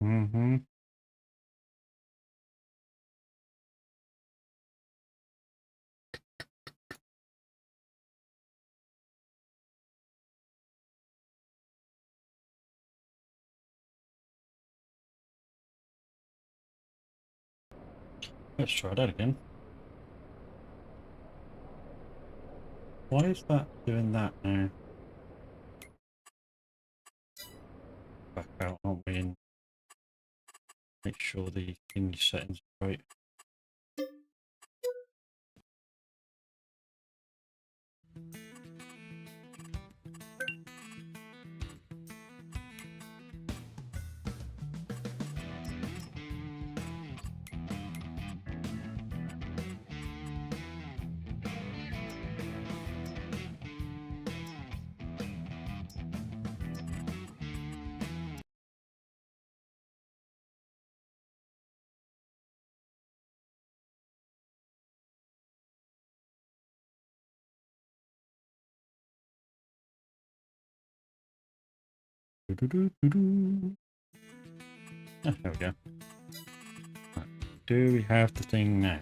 Mm-hmm. Let's try that again. Why is that doing that now? Back out, aren't we? And make sure the thing settings are right. Oh, there we go. Right. Do we have the thing now?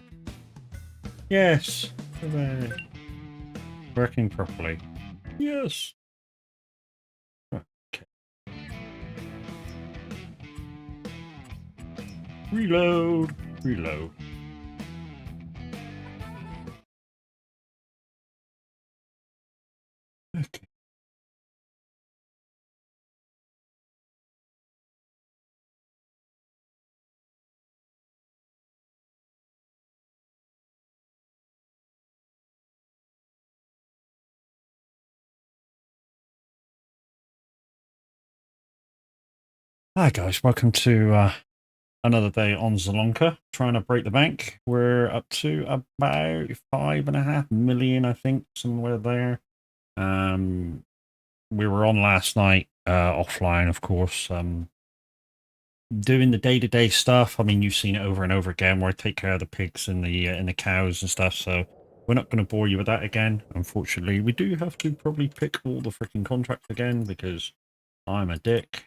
Yes! Hooray. Working properly. Yes! Okay. Reload! Reload. Okay. Hi guys, welcome to another day on Zielonka, trying to break the bank. We're up to about 5.5 million, I think, somewhere there. We were on last night, offline, of course, doing the day-to-day stuff. I mean, you've seen it over and over again, where I take care of the pigs and the cows and stuff, so we're not going to bore you with that again. Unfortunately, we do have to probably pick all the freaking contracts again, because I'm a dick.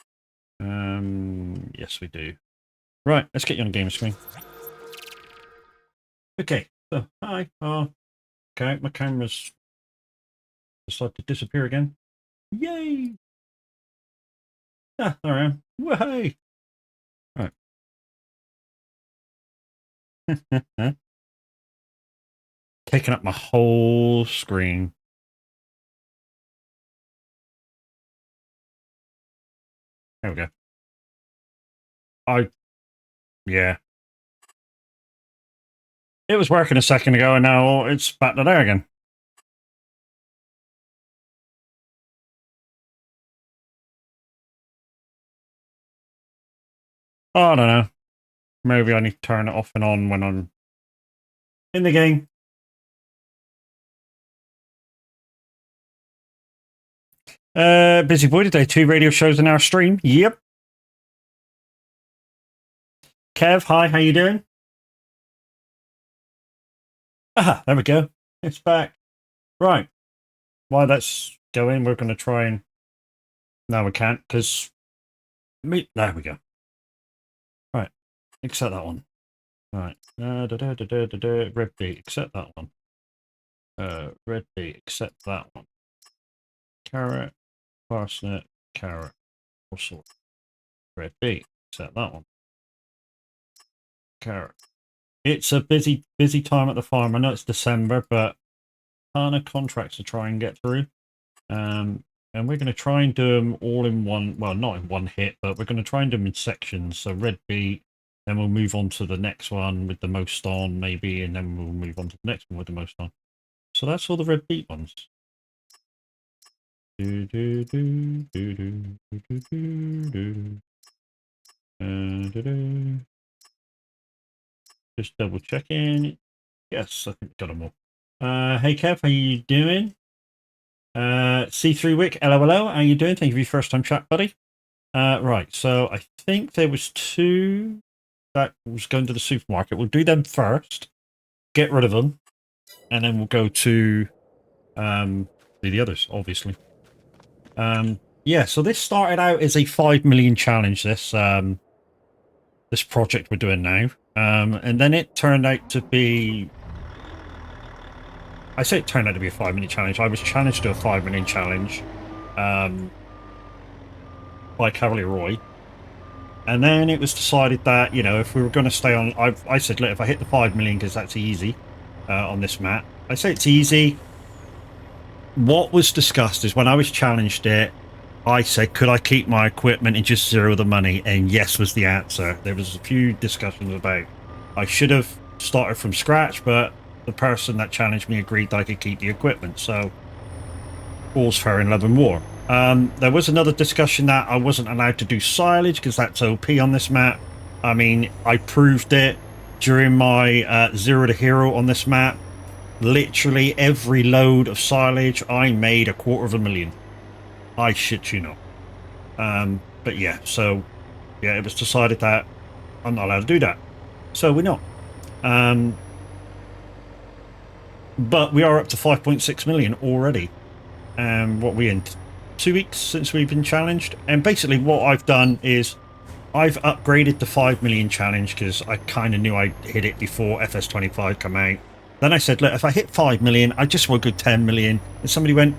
Yes, we do. Right, let's get you on the game screen. Okay, so, hi. Okay, my camera's decided to disappear again. Yay! Ah, there I am. Wahey! Right. Taking up my whole screen. There we go. Yeah. It was working a second ago, and now it's back to there again. Oh, I don't know. Maybe I need to turn it off and on when I'm in the game. Busy boy today. 2 radio shows in our stream. Yep. Kev, hi, how you doing? Ah, there we go. It's back. Right. While that's going, we're going to try and... No, we can't, because... There we go. Right. Accept that one. Right. Red B, accept that one. Red B, accept that one. Carrot, parsnip, carrot, all sorts. Red B, accept that one. Carrot. It's a busy time at the farm. I know it's December, but a ton of contracts to try and get through. And we're going to try and do them all in one, well, not in one hit, but we're going to try and do them in sections. So red beet, then we'll move on to the next one with the most on, maybe, and then we'll move on to the next one with the most on. So that's all the red beet ones. Just double checking. Yes, I think we got them all. Hey Kev, how you doing? C3 Wick, LOLO, how you doing? Thank you for your first time chat, buddy. Right, so I think there was 2 that was going to the supermarket. We'll do them first, get rid of them, and then we'll go to the others, obviously. Yeah, so this started out as a 5 million challenge, this. this project we're doing now. And then it turned out to be, I say it turned out to be a 5-minute challenge. I was challenged to a 5-minute challenge by Cavalier Roy. And then it was decided that, you know, if we were going to stay on, I said, look, if I hit the 5 million, because that's easy on this map. I say it's easy. What was discussed is when I was challenged it, I said, could I keep my equipment and just zero the money? And yes was the answer. There was a few discussions about I should have started from scratch, but the person that challenged me agreed that I could keep the equipment. So all's fair in love and war. There was another discussion that I wasn't allowed to do silage because that's OP on this map. I mean, I proved it during my Zero to Hero on this map. Literally every load of silage, I made $250,000. I shit you not. But yeah, so yeah, it was decided that I'm not allowed to do that. So we're not. But we are up to 5.6 million already. What we in 2 weeks since we've been challenged. And basically what I've done is I've upgraded the 5 million challenge because I kind of knew I'd hit it before FS25 come out. Then I said, look, if I hit 5 million, I just want a good 10 million. And somebody went,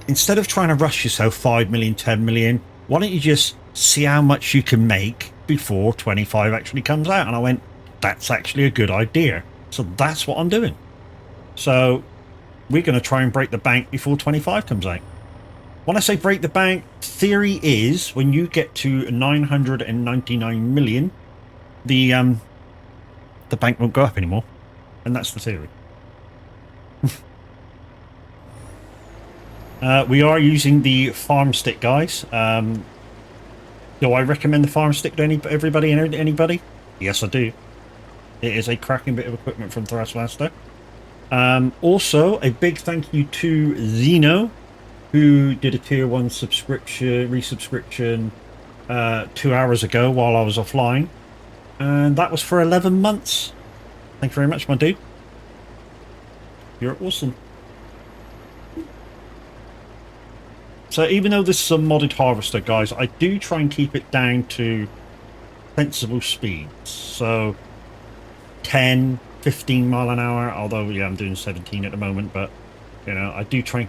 instead of trying to rush yourself 5 million, 10 million, why don't you just see how much you can make before 25 actually comes out? And I went, that's actually a good idea. So that's what I'm doing. So we're going to try and break the bank before 25 comes out. When I say break the bank, theory is when you get to 999 million, the bank won't go up anymore. And that's the theory. We are using the farm stick, guys. Do I recommend the farm stick to everybody and anybody? Yes, I do. It is a cracking bit of equipment from Thrustmaster. Also, a big thank you to Zeno, who did a tier 1 resubscription 2 hours ago while I was offline. And that was for 11 months. Thank you very much, my dude. You're awesome. So even though this is a modded harvester, guys, I do try and keep it down to sensible speeds. So 10, 15 mile an hour, although yeah, I'm doing 17 at the moment, but you know, I do try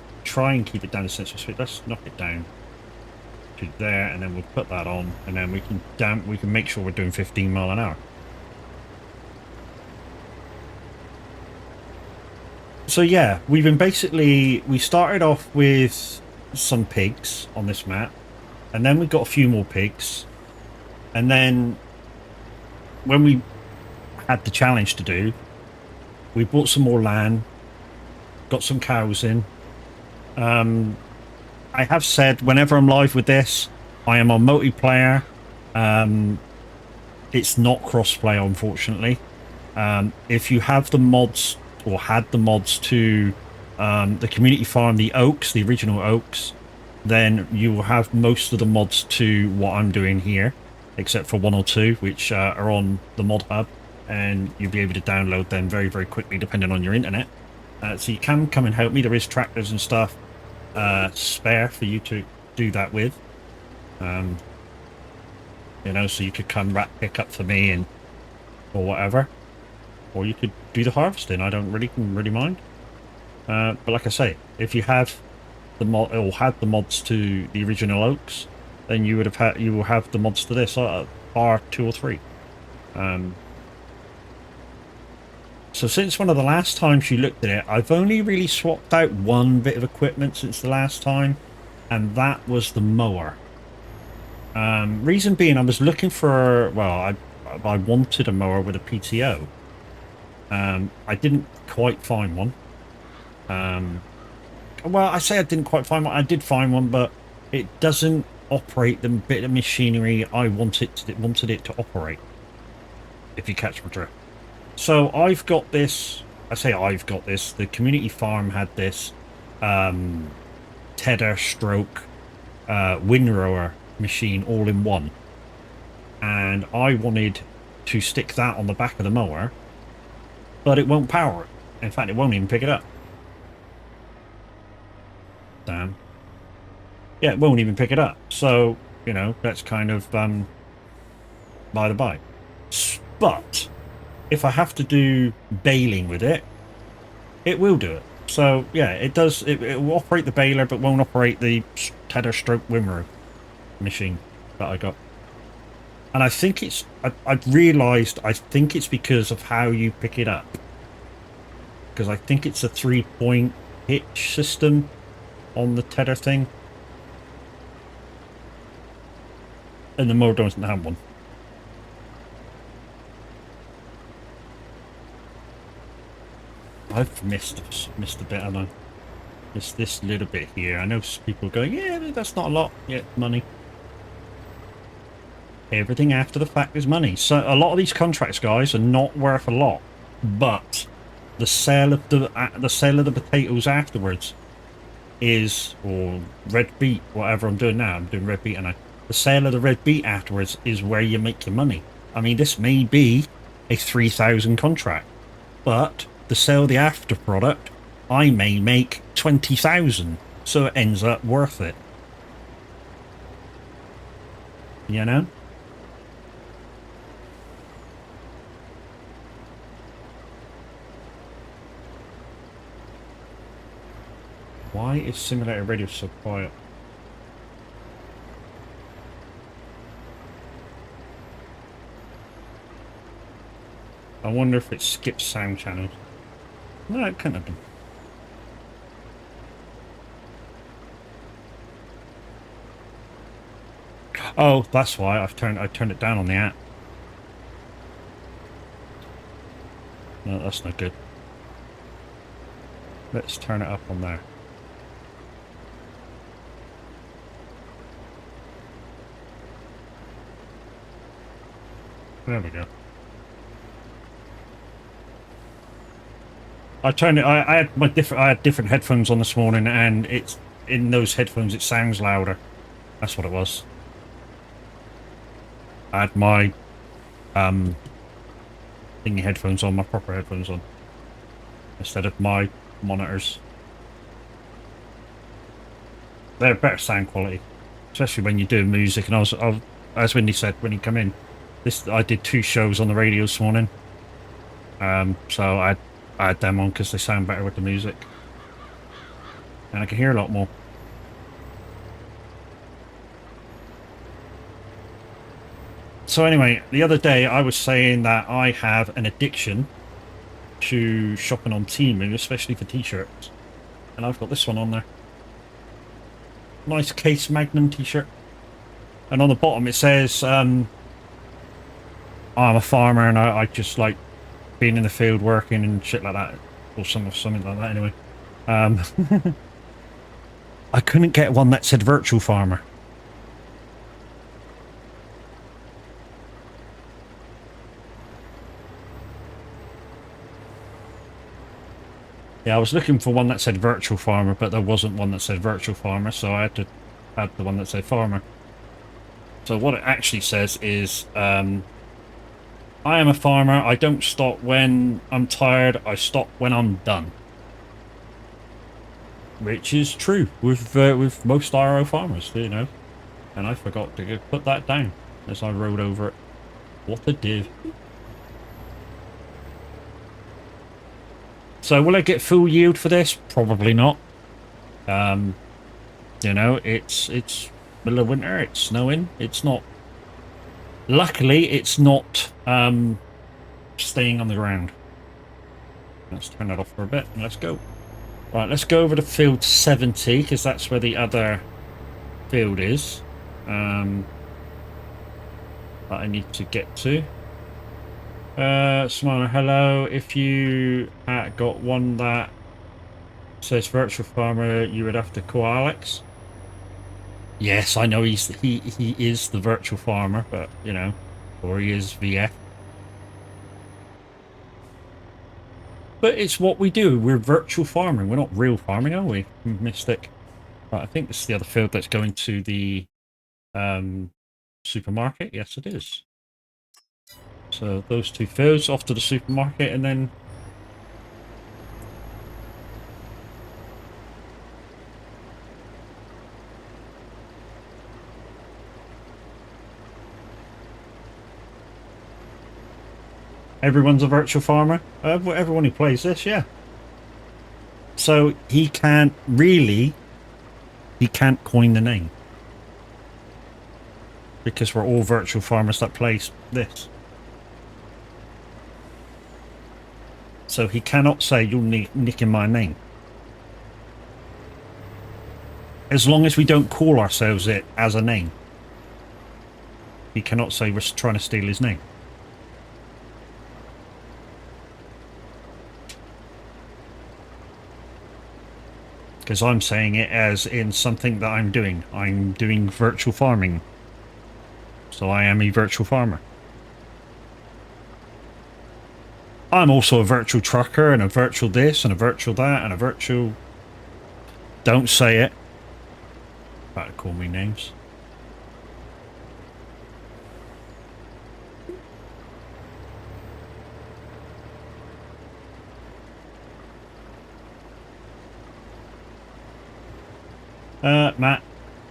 and keep it down to sensible speed. Let's knock it down to there, and then we'll put that on, and then we can make sure we're doing 15 mile an hour. So yeah, we started off with some pigs on this map, and then we got a few more pigs, and then when we had the challenge to do, we bought some more land, got some cows in. I have said whenever I'm live with this, I am on multiplayer. It's not crossplay, unfortunately. If you have the mods or had the mods to the community farm, the oaks, the original oaks, then you will have most of the mods to what I'm doing here, except for 1 or 2, which are on the mod hub, and you'll be able to download them very, very quickly depending on your internet. So you can come and help me. There is tractors and stuff spare for you to do that with. You know, so you could come pick up for me and or whatever, or you could do the harvesting. I don't really mind. But like I say, if you have the mod or had the mods to the original oaks, then you will have the mods to this, R 2 or 3. So since one of the last times you looked at it, I've only really swapped out one bit of equipment since the last time, and that was the mower. Reason being, I was looking for, well, I wanted a mower with a PTO. I didn't quite find one. Well, I say I didn't quite find one. I did find one, but it doesn't operate the bit of machinery I wanted it to operate, if you catch my drift. So I've got this, the community farm had this tedder stroke windrower machine all in one, and I wanted to stick that on the back of the mower, but it won't power it. In fact, it won't even pick it up. Damn. Yeah, it won't even pick it up. So, you know, that's kind of by the by. But if I have to do baling with it, it will do it. So yeah, it does. It will operate the baler, but won't operate the tether stroke Wimmer machine that I got. And I think it's. I've realised. I think it's because of how you pick it up. Because I think it's a 3-point hitch system on the tether thing, and the motor doesn't have one. I've missed a bit, haven't I? This little bit here. I know people are going, yeah, that's not a lot. Yeah, money. Everything after the fact is money. So a lot of these contracts, guys, are not worth a lot, but the sale of the potatoes afterwards is, or red beet, whatever I'm doing now. I'm doing red beet, and the sale of the red beet afterwards is where you make your money. I mean, this may be a 3,000 contract, but the sale of the after product, I may make 20,000, so it ends up worth it. You know? Why is simulator radio so quiet? I wonder if it skips sound channels. No, it couldn't have done. Oh, that's why I turned it down on the app. No, that's not good. Let's turn it up on there. There we go. I turned it. I had different headphones on this morning, and it's in those headphones. It sounds louder. That's what it was. I had my thingy headphones on, my proper headphones on, instead of my monitors. They're better sound quality, especially when you're doing music. And I was as Wendy said when he come in, I did 2 shows on the radio this morning. So I had them on because they sound better with the music, and I can hear a lot more. So anyway, the other day I was saying that I have an addiction to shopping on Temu, especially for t-shirts, and I've got this one on there. Nice Case Magnum t-shirt, and on the bottom it says I'm a farmer and I just like being in the field working and shit like that, or something like that anyway. I couldn't get one that said virtual farmer. Yeah, I was looking for one that said virtual farmer, but there wasn't one that said virtual farmer, so I had to add the one that said farmer. So what it actually says is, I am a farmer. I don't stop when I'm tired. I stop when I'm done. Which is true with most RO farmers, you know. And I forgot to put that down as I rode over it. What a div. So will I get full yield for this? Probably not. You know, it's middle of winter, it's snowing, it's not, luckily it's not staying on the ground. Let's turn that off for a bit and let's go. Right, let's go over to field 70 because that's where the other field is that I need to get to. Smiler, hello. If you got one that says virtual farmer, you would have to call Alex. Yes, I know he is the virtual farmer, but you know, or he is VF. But it's what we do. We're virtual farming. We're not real farming, are we? Mystic. Right, I think this is the other field that's going to the supermarket. Yes, it is. So those 2 fields off to the supermarket, and then Everyone's a virtual farmer. Everyone who plays this, yeah. So he can't coin the name. Because we're all virtual farmers that play this. So he cannot say you're nicking my name. As long as we don't call ourselves it as a name. He cannot say we're trying to steal his name. Because I'm saying it as in something that I'm doing. I'm doing virtual farming. So I am a virtual farmer. I'm also a virtual trucker and a virtual this and a virtual that and a virtual... Don't say it. About to call me names.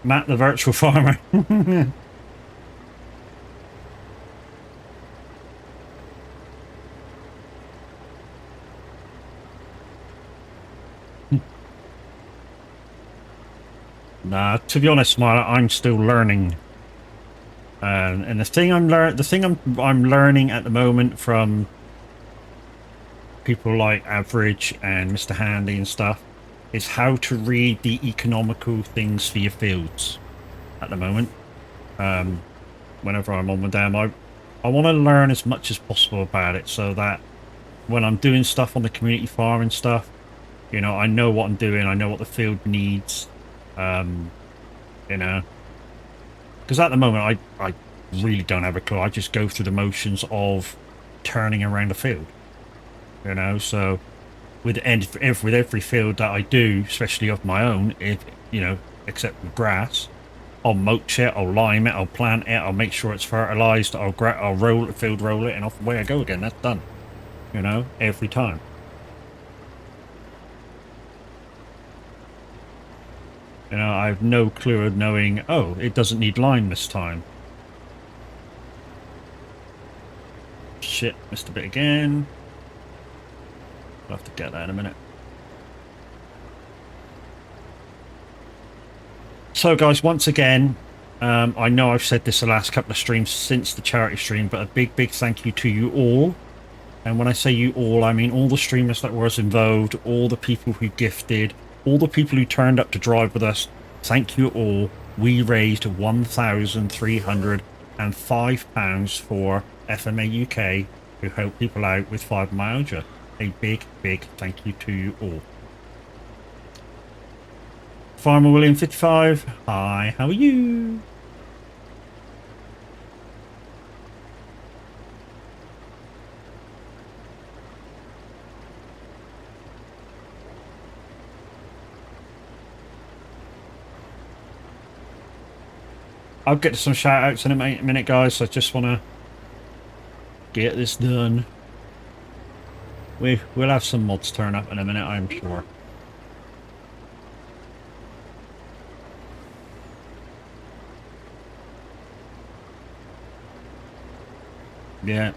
Matt the virtual farmer. Nah, to be honest, I'm still learning. And the thing I'm learning at the moment from people like Average and Mr. Handy and stuff is how to read the economical things for your fields at the moment. Whenever I'm on my dam, I want to learn as much as possible about it so that when I'm doing stuff on the community farm and stuff, you know, I know what I'm doing, I know what the field needs, you know, because at the moment I really don't have a clue. I just go through the motions of turning around a field, you know. So with every field that I do, especially of my own, if you know, except with grass, I'll mulch it, I'll lime it, I'll plant it, I'll make sure it's fertilized, I'll roll it, field roll it, and off away I go again. That's done, you know, every time. You know, I have no clue of knowing, oh, it doesn't need lime this time. Shit, missed a bit again. I'll have to get that in a minute. So guys, once again, I know I've said this the last couple of streams since the charity stream, but a big thank you to you all. And when I say you all, I mean all the streamers that were involved, all the people who gifted, all the people who turned up to drive with us. Thank you all. We raised £1,305 for FMA UK, who help people out with fibromyalgia. A big thank you to you all. Farmer William 55, hi, how are you? I'll get to some shout outs in a minute, guys. So I just want to get this done. We'll have some mods turn up in a minute, I'm sure. Yeah.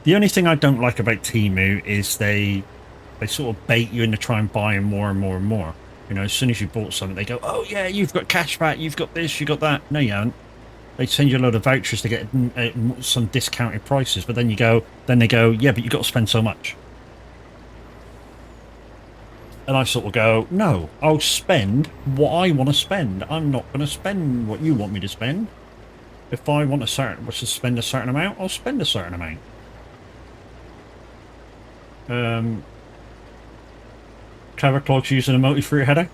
The only thing I don't like about Temu is they sort of bait you into try and buy more and more and more. You know, as soon as you bought something, they go, oh yeah, you've got cash back, you've got this, you got that. No, you haven't. They send you a load of vouchers to get some discounted prices, but then they go, yeah, but you got to spend so much. And I sort of go, no, I'll spend what I want to spend. I'm not going to spend what you want me to spend. If I want to spend a certain amount, I'll spend a certain amount. Clever Clogs using a multi-fruit header?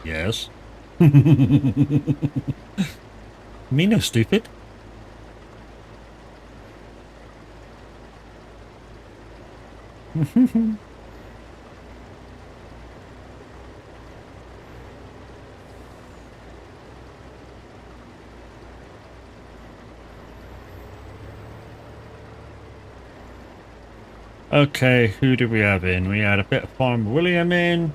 Yes. Me no stupid. Okay, who did we have in? We had a bit of Farmer William in.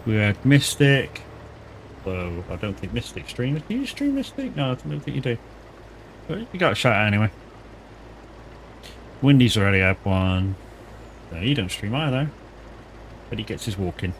We had Mystic. So I don't think Mystic streams. Do you stream Mystic? No, I don't think you do. But you got a shout out anyway. Windy's already had one. No, he don't stream either. But he gets his walk in.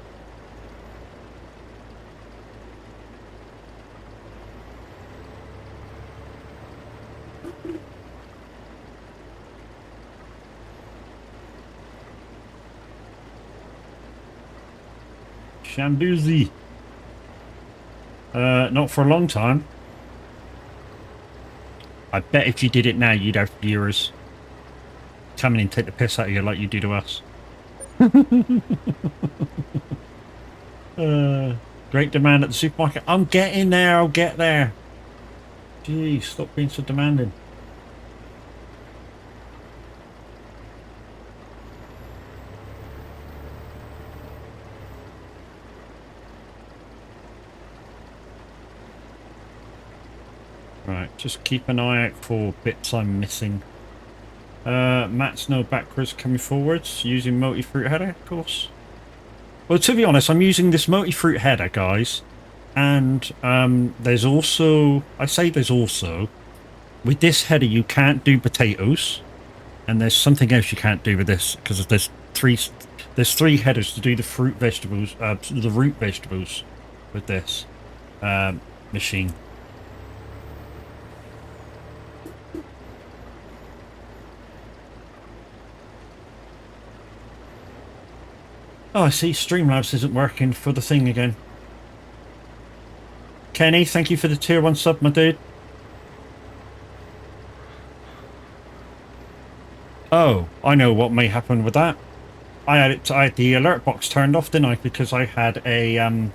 Shambuzi. Not for a long time. I bet if you did it now, you'd have viewers coming and take the piss out of you like you do to us. Great demand at the supermarket. I'm getting there. I'll get there. Jeez, stop being so demanding. Right, just keep an eye out for bits I'm missing. Matt's no backwards coming forwards using multi-fruit header, of course. Well, to be honest, I'm using this multi-fruit header, guys. And there's also, I say there's also, with this header you can't do potatoes. And there's something else you can't do with this, because there's three headers to do the fruit vegetables, the root vegetables with this machine. Oh, I see Streamlabs isn't working for the thing again. Kenny, thank you for the tier 1 sub, my dude. Oh, I know what may happen with that. I had the alert box turned off, didn't I? Because I had a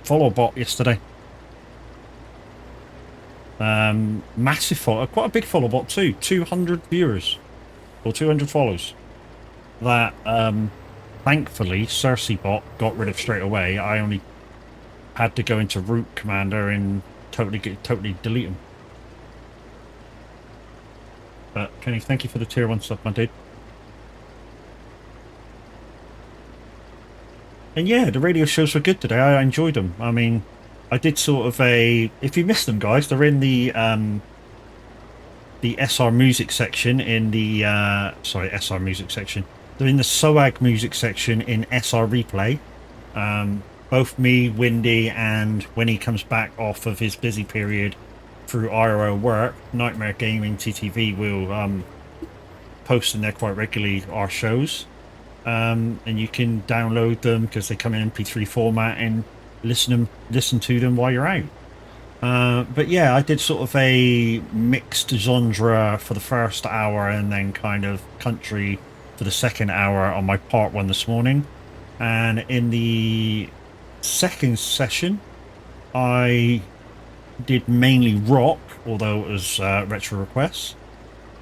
follow bot yesterday. Massive follow, quite a big follow bot too. 200 viewers or 200 follows. That thankfully Cersei bot got rid of straight away. I only had to go into root commander and totally delete them. But Kenny, thank you for the tier 1 stuff, my dude. And yeah, the radio shows were good today. I enjoyed them. I mean, I did sort of a, if you missed them, guys, they're in the SR music section in the sorry, SR music section. They're in the soag music section in SR replay. Both me, Windy, and when he comes back off of his busy period through IRL work, Nightmare Gaming TTV will post in there quite regularly our shows. And you can download them because they come in MP3 format and listen to them while you're out. But yeah, I did sort of a mixed genre for the first hour and then kind of country for the second hour on my part 1 this morning. And in the second session, I did mainly rock, although it was retro requests.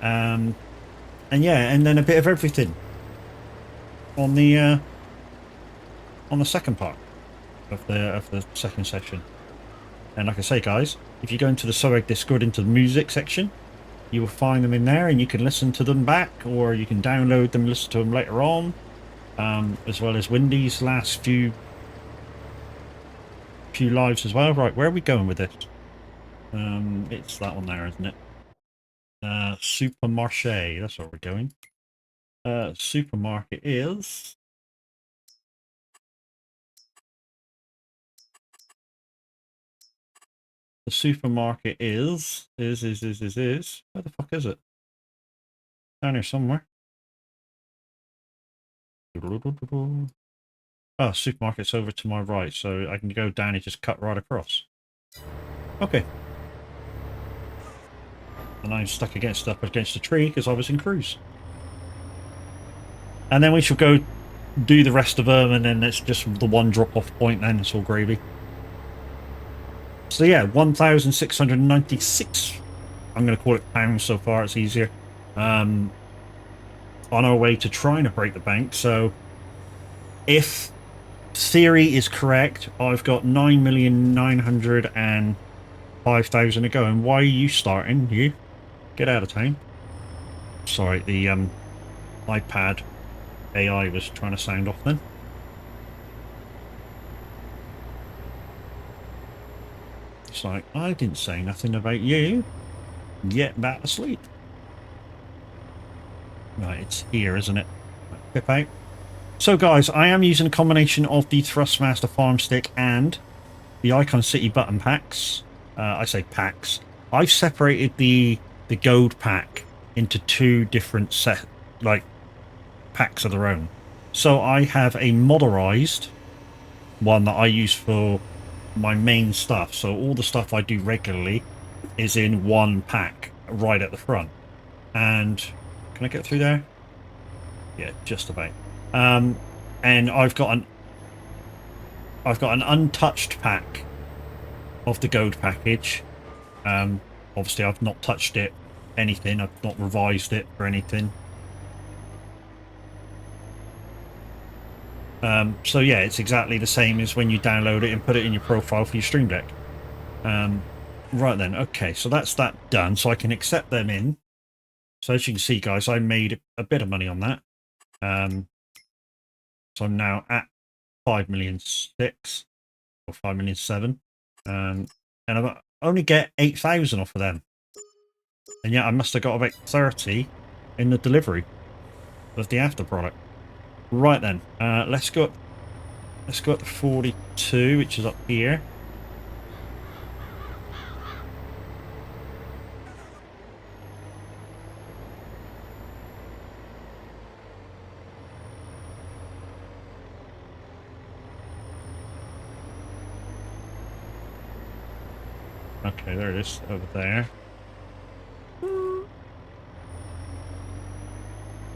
And yeah, and then a bit of everything on the second part of the second session. And like I say, guys, if you go into the SOAG Discord into the music section, you will find them in there, and you can listen to them back, or you can download them, listen to them later on, as well as Windy's last few lives as well. Right, where are we going with this? It's that one there, isn't it? Supermarché, that's where we're going. Supermarket is... The supermarket is... Where the fuck is it? Down here somewhere. Oh, supermarket's over to my right, so I can go down and just cut right across. Okay. And I'm stuck up against a tree because I was in cruise. And then we shall go do the rest of them, and then it's just the one drop-off point, then it's all gravy. So yeah, 1,696. I'm going to call it pounds so far, it's easier. On our way to trying to break the bank. So if theory is correct, I've got 9,905,000 to go. And why are you starting? You get out of town. Sorry, the iPad AI was trying to sound off then. It's like, I didn't say nothing about you. Get back to sleep. Right, it's here, isn't it? Pip out. So guys, I am using a combination of the Thrustmaster Farm Stick and the Icon City button packs. I say packs. I've separated the gold pack into two different packs of their own. So I have a modderized one that I use for my main stuff. So all the stuff I do regularly is in one pack right at the front. And can I get through there? Yeah, just about. And I've got an untouched pack of the gold package. Obviously I've not touched it anything. I've not revised it or anything. So yeah, it's exactly the same as when you download it and put it in your profile for your Stream Deck. Right then, okay, so that's that done. So I can accept them in. So as you can see, guys, I made a bit of money on that. So I'm now at 5,000,006 or 5,000,007. And I only get 8,000 off of them. And yet I must have got about 30 in the delivery of the after product. Right then, let's go up to 42, which is up here. Okay, there it is, over there.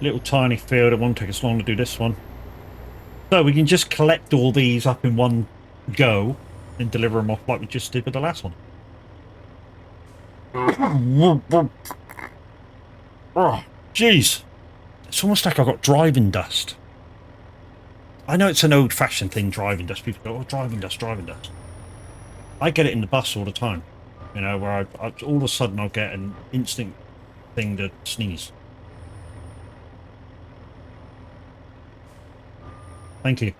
Little tiny field, it won't take us long to do this one. So we can just collect all these up in one go and deliver them off like we just did with the last one. Oh, jeez. It's almost like I've got driving dust. I know it's an old-fashioned thing, driving dust. People go, oh, driving dust, driving dust. I get it in the bus all the time. You know, where I all of a sudden I'll get an instant thing to sneeze. Thank you.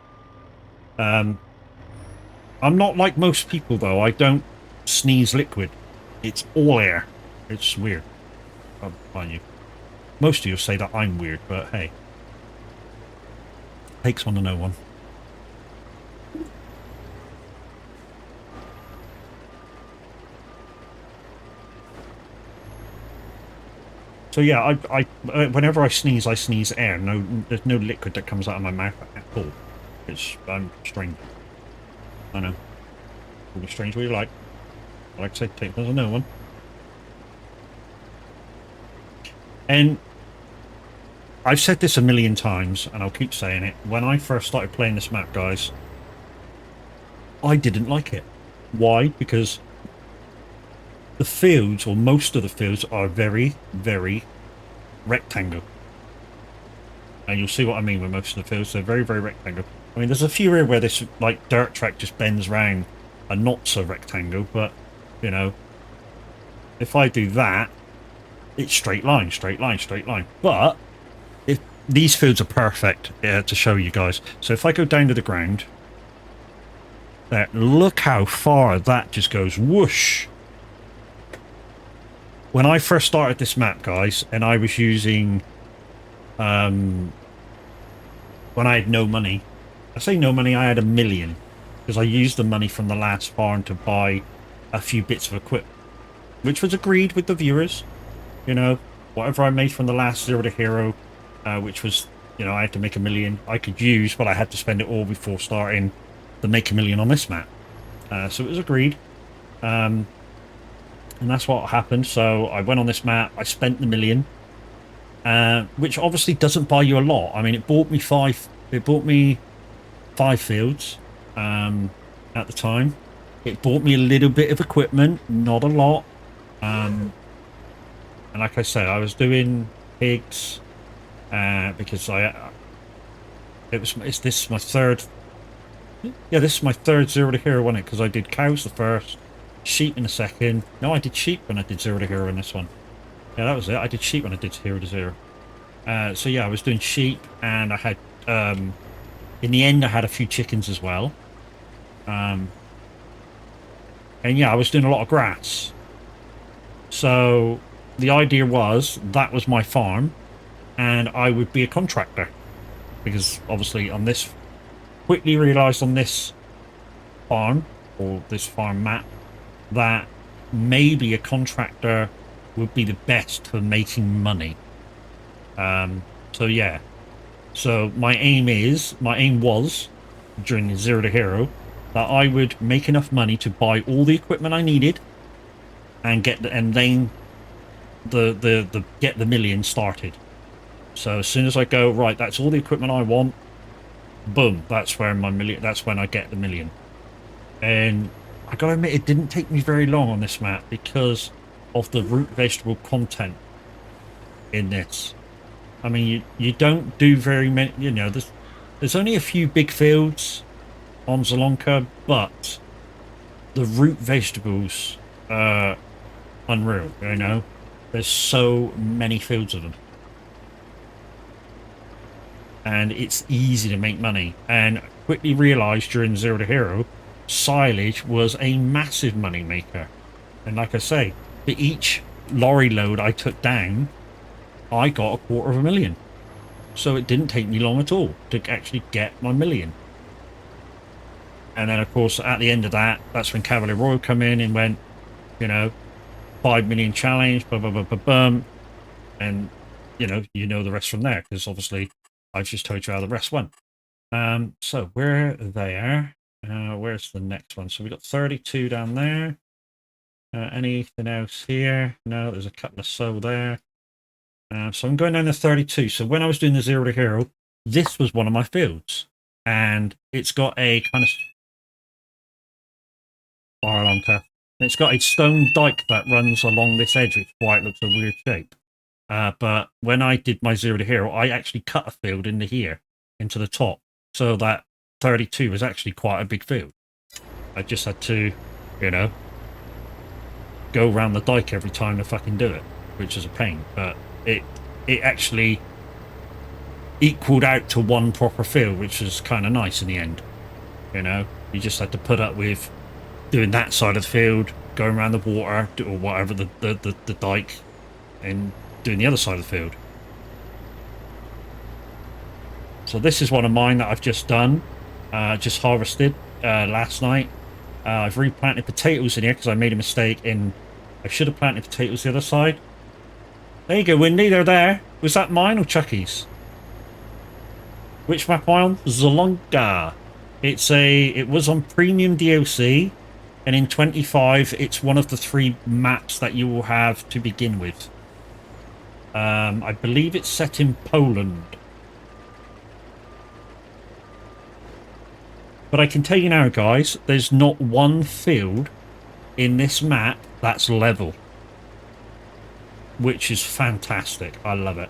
I'm not like most people, though. I don't sneeze liquid. It's all air. It's weird. I'll find you. Most of you say that I'm weird, but hey. Takes one to know one. So yeah, I whenever I sneeze air. There's no liquid that comes out of my mouth at all. I'm strange. I know. It'll be strange what you like. I like to say, take one to know one. And I've said this a million times, and I'll keep saying it. When I first started playing this map, guys, I didn't like it. Why? Because the fields, or most of the fields, are very, very rectangle. And you'll see what I mean with most of the fields. They're very, very rectangle. I mean, there's a few here where this like dirt track just bends round and not so rectangle, but you know, if I do that, it's straight line, straight line, straight line. But if these fields are perfect to show you guys. So if I go down to the ground, there, look how far that just goes whoosh. When I first started this map, guys, and I was using, when I had no money, I say no money, I had 1 million, because I used the money from the last farm to buy a few bits of equipment, which was agreed with the viewers. You know, whatever I made from the last Zero to Hero, which was, you know, I had to make 1 million, I could use, but I had to spend it all before starting the make 1 million on this map. So it was agreed. And that's what happened. So I went on this map, I spent the 1 million, which obviously doesn't buy you a lot. I mean, it bought me five fields at the time. It bought me a little bit of equipment, not a lot. And like I said, I was doing pigs because this is my third. Yeah, this is my third Zero to Hero, wasn't it? Because I did cows the first, sheep in the second. No, I did sheep when I did Zero to Hero in this one. Yeah, that was it. I did sheep when I did 0 to 0. So yeah, I was doing sheep, and I had in the end I had a few chickens as well. And yeah, I was doing a lot of grass. So the idea was that was my farm, and I would be a contractor, because obviously on this, quickly realized on this farm, or this farm map, that maybe a contractor would be the best for making money. So yeah, so my aim was during the 0 to hero that I would make enough money to buy all the equipment I needed and get then get the million started. So as soon as I go, right, that's all the equipment I want, boom, that's where that's when I get the million. And I gotta admit, it didn't take me very long on this map because of the root vegetable content in this. I mean, you don't do very many, you know, there's only a few big fields on Zielonka, but the root vegetables are unreal, you know? There's so many fields of them. And it's easy to make money. And I quickly realised during 0 to hero, silage was a massive money maker. And like I say, for each lorry load I took down, I got 250,000. So it didn't take me long at all to actually get my million. And then, of course, at the end of that, that's when Cavalier Royal come in and went, you know, 5 million challenge, blah, blah, blah, blah, blah. And, you know the rest from there, because obviously I've just told you how the rest went. So we're there. Where's the next one? So we got 32 down there. Anything else here? No, there's a couple of so there. So I'm going down to 32. So when I was doing the 0 to hero, this was one of my fields. And it's got a kind of fire alarm test. It's got a stone dike that runs along this edge, which is why it looks a weird shape. But when I did my 0 to hero, I actually cut a field into here, into the top. So that 32 was actually quite a big field. I just had to, you know, go around the dike every time to fucking do it, which is a pain. But it actually equaled out to one proper field, which was kind of nice in the end. You know, you just had to put up with doing that side of the field, going around the water, or whatever, the dike, and doing the other side of the field. So this is one of mine that I've just done, just harvested last night. I've replanted potatoes in here because I made a mistake and I should have planted potatoes the other side. There you go, Windy, they're there. Was that mine or Chucky's? Which map am I on? Zielonka. It was on premium DLC, and in 25 it's one of the 3 maps that you will have to begin with. I believe it's set in Poland. But I can tell you now, guys, there's not one field in this map that's level, which is fantastic. I love it.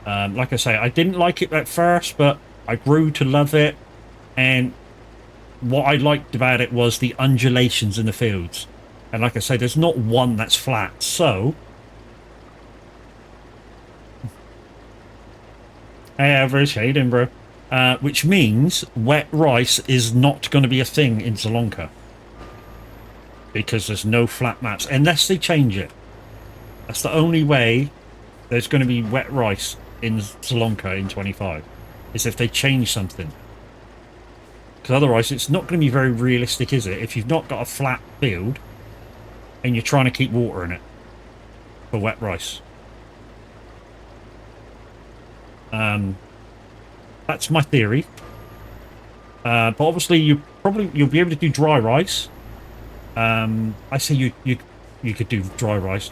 Like I say, I didn't like it at first, but I grew to love it. And what I liked about it was the undulations in the fields. And like I say, there's not one that's flat. So, hey, average, how you doing, bro? Which means wet rice is not going to be a thing in Zielonka, because there's no flat maps unless they change it. That's the only way there's going to be wet rice in Zielonka in 25, is if they change something. Because otherwise it's not going to be very realistic, is it? If you've not got a flat field and you're trying to keep water in it for wet rice. That's my theory. But obviously you'll be able to do dry rice. I say you could do dry rice.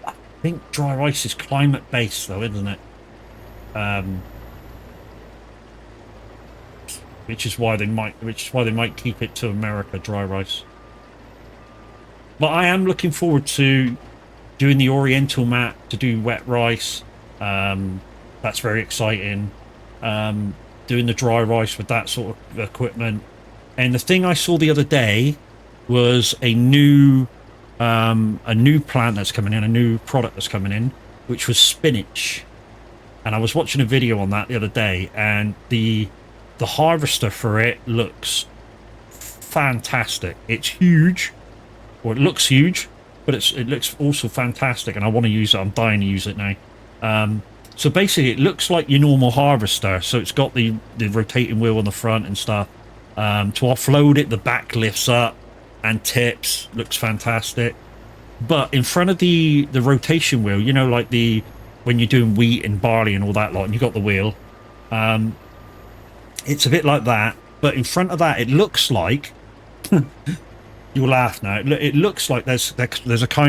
I think dry rice is climate based though, isn't it? Which is why they might keep it to America, dry rice. But I am looking forward to doing the Oriental map to do wet rice. That's very exciting. Doing the dry rice with that sort of equipment. And the thing I saw the other day was a new a new plant that's coming in, a new product that's coming in, which was spinach. And I was watching a video on that the other day, and the harvester for it looks fantastic. It's huge, or it looks huge, but it looks also fantastic, and I want to use it. I'm dying to use it now. So basically, it looks like your normal harvester. So it's got the rotating wheel on the front and stuff. To offload it, the back lifts up and tips. Looks fantastic. But in front of the rotation wheel, you know, like when you're doing wheat and barley and all that lot, and you got the wheel, it's a bit like that. But in front of that, it looks like you'll laugh now. It looks like there's a kind